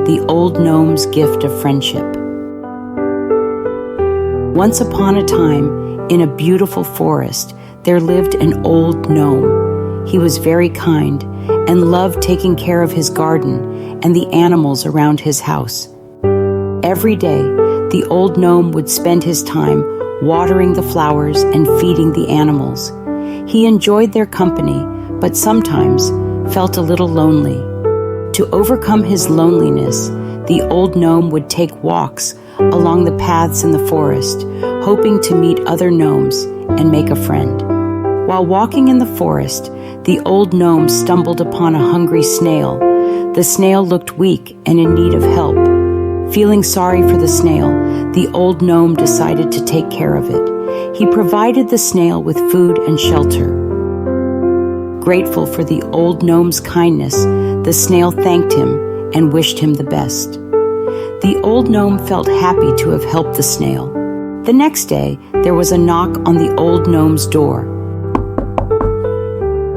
the old gnome's gift of friendship. Once upon a time, in a beautiful forest, there lived an old gnome. He was very kind and loved taking care of his garden and the animals around his house. Every day, the old gnome would spend his time watering the flowers and feeding the animals. He enjoyed their company, but sometimes felt a little lonely. To overcome his loneliness, the old gnome would take walks along the paths in the forest, hoping to meet other gnomes and make a friend. While walking in the forest, the old gnome stumbled upon a hungry snail. The snail looked weak and in need of help. Feeling sorry for the snail, the old gnome decided to take care of it. He provided the snail with food and shelter. Grateful for the old gnome's kindness, the snail thanked him and wished him the best. The old gnome felt happy to have helped the snail. The next day, there was a knock on the old gnome's door.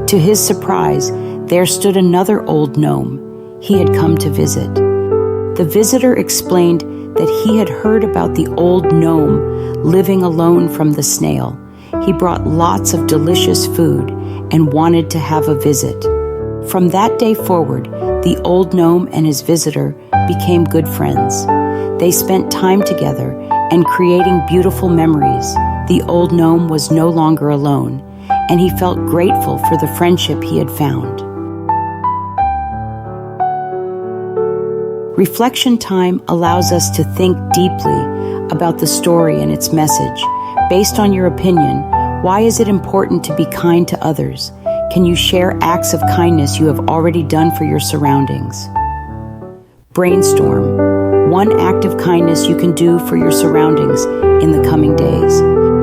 To his surprise, there stood another old gnome. He had come to visit. The visitor explained that he had heard about the old gnome living alone from the snail. He brought lots of delicious food and wanted to have a visit. From that day forward, the old gnome and his visitor became good friends. They spent time together and creating beautiful memories. The old gnome was no longer alone, and he felt grateful for the friendship he had found. Reflection time allows us to think deeply about the story and its message. Based on your opinion, why is it important to be kind to others? Can you share acts of kindness you have already done for your surroundings? Brainstorm one act of kindness you can do for your surroundings in the coming days.